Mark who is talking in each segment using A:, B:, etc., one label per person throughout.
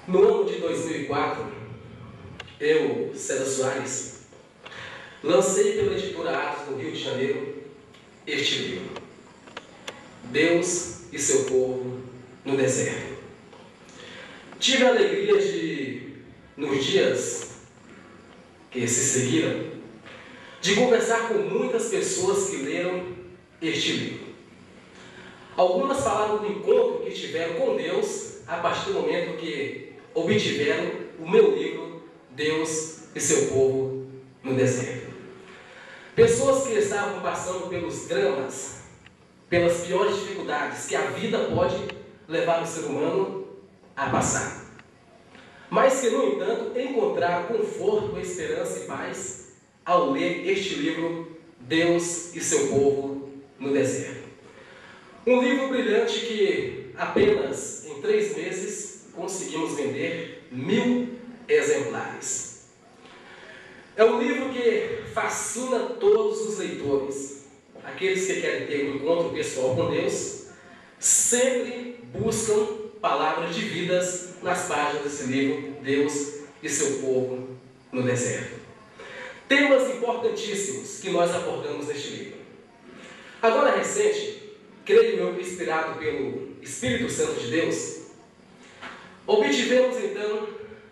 A: No ano de 2004, eu, César Soares, lancei pela editora Atos, no Rio de Janeiro, este livro, Deus e seu povo no deserto. Tive a alegria de, nos dias que se seguiram, de conversar com muitas pessoas que leram este livro. Algumas falaram do encontro que tiveram com Deus a partir do momento que obtiveram o meu livro, Deus e seu povo no deserto. Pessoas que estavam passando pelos dramas, pelas piores dificuldades que a vida pode levar o ser humano a passar. Mas que, no entanto, encontraram conforto, esperança e paz ao ler este livro, Deus e seu povo no deserto. Um livro brilhante que apenas em 3 meses conseguimos vender 1000 exemplares. É um livro que fascina todos os leitores. Aqueles que querem ter um encontro pessoal com Deus sempre buscam palavras de vidas nas páginas desse livro, Deus e seu povo no deserto. Temas importantíssimos que nós abordamos neste livro. Agora recente, creio eu que inspirado pelo Espírito Santo de Deus, obtivemos então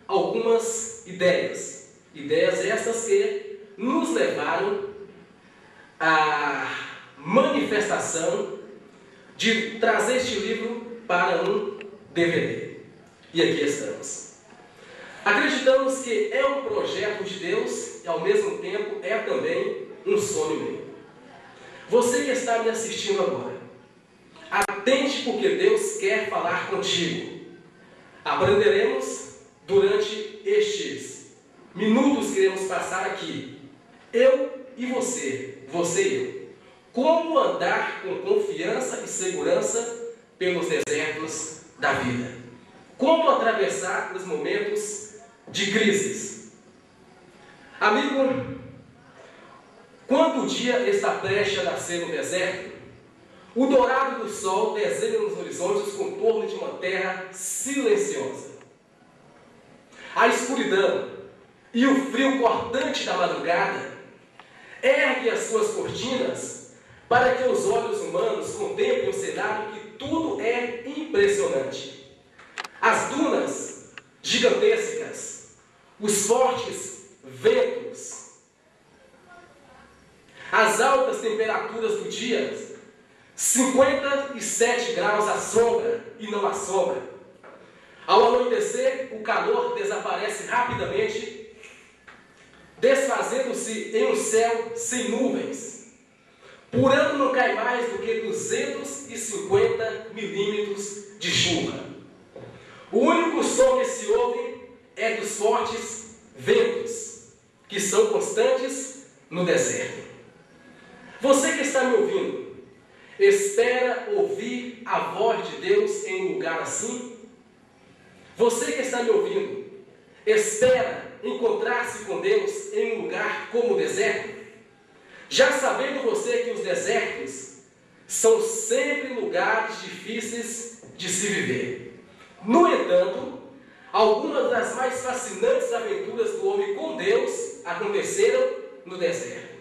A: algumas ideias estas que nos levaram à manifestação de trazer este livro para um DVD. E aqui estamos. Acreditamos que é um projeto de Deus e ao mesmo tempo é também um sonho meu. Você que está me assistindo agora, atente porque Deus quer falar contigo. Aprenderemos durante estes minutos que iremos passar aqui, eu e você e eu, como andar com confiança e segurança pelos desertos da vida. Como atravessar os momentos de crises. Amigo, quando o dia está prestes a nascer no deserto, o dourado do sol desenha nos horizontes o contorno de uma terra silenciosa. A escuridão e o frio cortante da madrugada ergue as suas cortinas para que os olhos humanos contemplem um cenário que tudo é impressionante. As dunas gigantescas, os fortes ventos, as altas temperaturas do dia, 57 graus à sombra e não à sombra. Ao anoitecer, o calor desaparece rapidamente, desfazendo-se em um céu sem nuvens. Por ano não cai mais do que 250 milímetros de chuva. O único som que se ouve é dos fortes ventos, que são constantes no deserto. Você que está me ouvindo, espera ouvir a voz de Deus em um lugar assim? Você que está me ouvindo, espera encontrar-se com Deus em um lugar como o deserto? Já sabendo você que os desertos são sempre lugares difíceis de se viver. No entanto, algumas das mais fascinantes aventuras do homem com Deus aconteceram no deserto.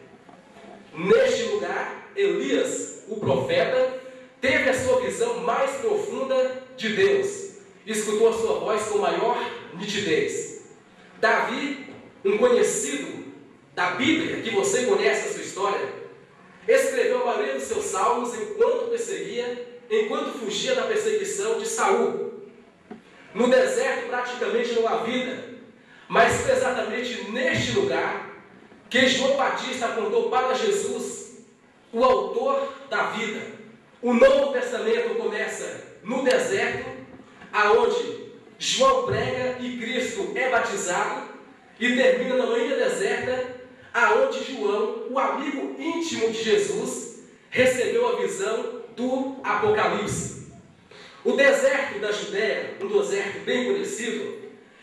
A: Neste lugar, Elias, o profeta, teve a sua visão mais profunda de Deus. Escutou a sua voz com maior nitidez. Davi, um conhecido da Bíblia, que você conhece a sua história, escreveu a maioria dos seus salmos enquanto fugia da perseguição de Saul. No deserto praticamente não há vida, mas foi exatamente neste lugar que João Batista apontou para Jesus, o autor da vida. O Novo Testamento começa no deserto, aonde João prega e Cristo é batizado, e termina na ilha deserta, aonde João, o amigo íntimo de Jesus, recebeu a visão do Apocalipse. O deserto da Judéia, um deserto bem conhecido,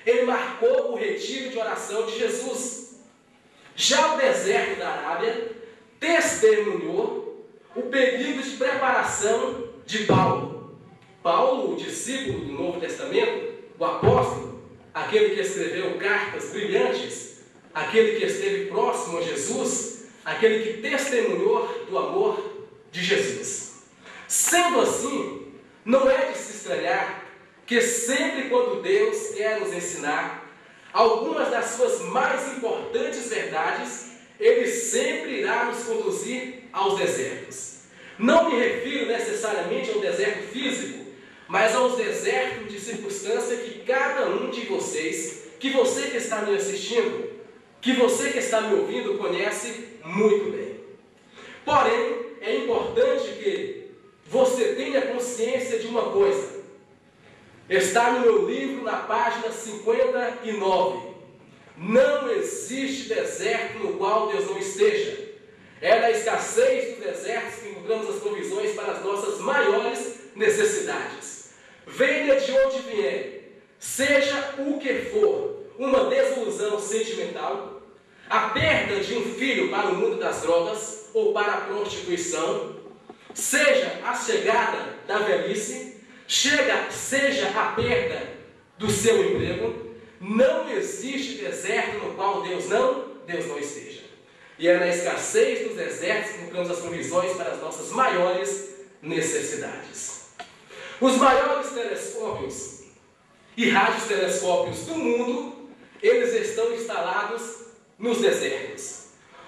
A: ele marcou o retiro de oração de Jesus. Já o deserto da Arábia testemunhou o período de preparação de Paulo. Paulo, o discípulo do Novo Testamento, o apóstolo, aquele que escreveu cartas brilhantes, aquele que esteve próximo a Jesus, aquele que testemunhou do amor de Jesus. Sendo assim, não é de se estranhar que sempre quando Deus quer nos ensinar algumas das suas mais importantes verdades, Ele sempre irá nos conduzir aos desertos. Não me refiro necessariamente ao deserto físico, mas aos desertos de circunstância que cada um de vocês, que você que está me assistindo, que você que está me ouvindo, conhece muito bem. Porém, é importante que você tenha consciência de uma coisa. Está no meu livro, na página 59. Não existe deserto no qual Deus não esteja. É na escassez dos desertos que encontramos as provisões para as nossas maiores necessidades. Venha de onde vier, seja o que for, uma desilusão sentimental, a perda de um filho para o mundo das drogas ou para a prostituição, seja a chegada da velhice, seja a perda do seu emprego, não existe deserto no qual Deus não esteja. E é na escassez dos desertos que encontramos as provisões para as nossas maiores necessidades. Os maiores telescópios e radiotelescópios do mundo, eles estão instalados nos desertos.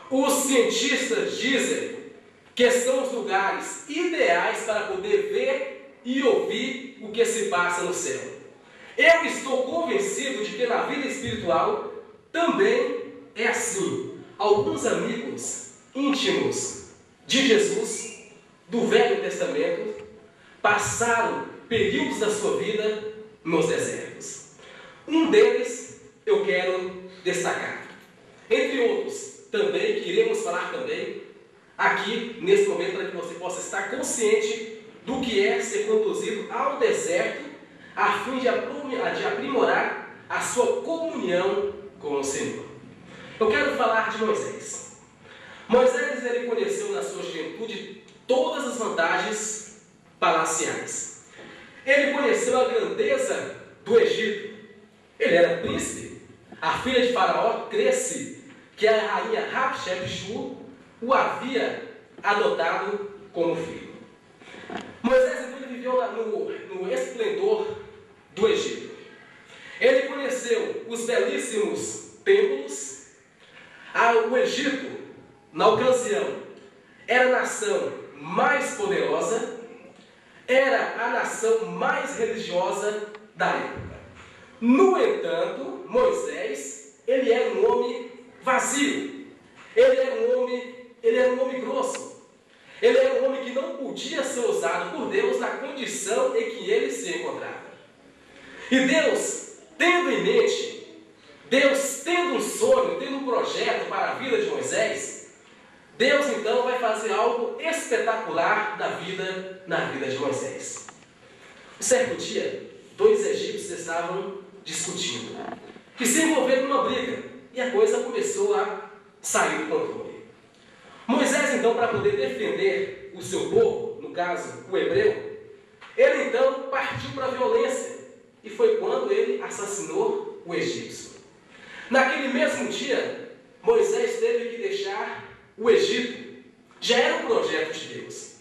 A: Os cientistas dizem que são os lugares ideais para poder ver e ouvir o que se passa no céu. Eu estou convencido de que na vida espiritual também é assim. Alguns amigos íntimos de Jesus, do Velho Testamento, passaram períodos da sua vida nos desertos. Um deles eu quero destacar. Entre outros, também, que iremos falar também aqui, nesse momento, para que você possa estar consciente do que é ser conduzido ao deserto, a fim de aprimorar a sua comunhão com o Senhor. Eu quero falar de Moisés. Moisés, ele conheceu na sua juventude todas as vantagens palaciais. Ele conheceu a grandeza do Egito. Ele era príncipe. A filha de Faraó cresce que a rainha Hatshepsut o havia adotado como filho. Moisés, então, ele viveu no esplendor do Egito. Ele conheceu os belíssimos templos. O Egito, na ocasião, era a nação mais poderosa, era a nação mais religiosa da época. No entanto, Moisés, ele era um homem vazio, ele era um homem grosso, ele era um homem que não podia ser usado por Deus na condição em que ele se encontrava. E Deus, tendo em mente, Deus tendo um sonho, tendo um projeto para a vida de Moisés, Deus então vai fazer algo espetacular na vida de Moisés. Um certo dia, dois egípcios estavam discutindo, que se envolveram numa briga, e a coisa começou a sair do controle. Moisés então, para poder defender o seu povo, no caso o hebreu, ele então partiu para a violência, e foi quando ele assassinou o egípcio. Naquele mesmo dia, Moisés teve que deixar o Egito. Já era um projeto de Deus.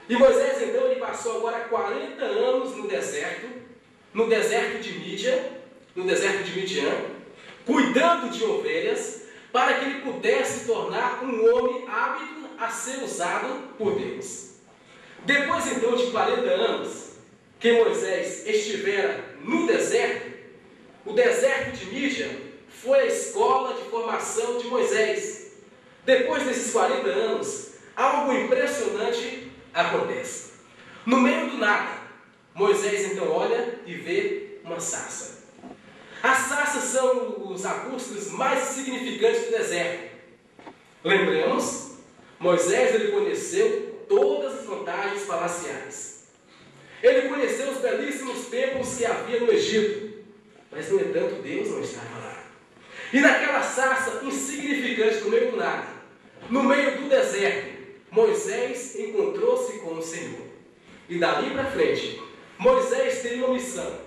A: E Moisés, então, ele passou agora 40 anos no deserto de Midian, cuidando de ovelhas, para que ele pudesse tornar um homem apto a ser usado por Deus. Depois, então, de 40 anos que Moisés estivera no deserto, o deserto de Midian foi a escola de formação de Moisés. Depois desses 40 anos, algo impressionante acontece. No meio do nada, Moisés então olha e vê uma sarça. As sarças são os arbustos mais significantes do deserto. Lembremos, Moisés, ele conheceu todas as vantagens palaciais. Ele conheceu os belíssimos templos que havia no Egito. Mas, no entanto, Deus não estava lá. E naquela sarça insignificante no meio do nada, no meio do deserto, Moisés encontrou-se com o Senhor. E dali para frente, Moisés teria uma missão: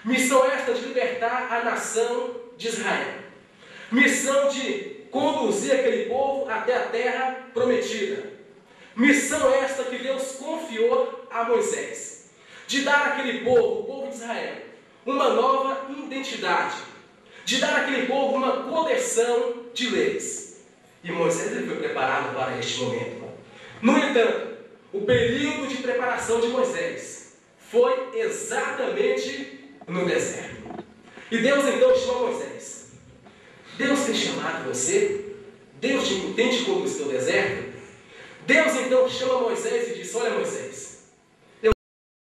A: Missão esta de libertar a nação de Israel. Missão de conduzir aquele povo até a terra prometida. Missão esta que Deus confiou a Moisés. De dar àquele povo, o povo de Israel, uma nova identidade. De dar àquele povo uma coleção de leis. E Moisés ele foi preparado para este momento. No entanto, o período de preparação de Moisés foi exatamente no deserto. E Deus então chama Moisés. Deus tem chamado você? Deus tem te conduzido ao deserto? Deus então chama Moisés e diz: olha Moisés,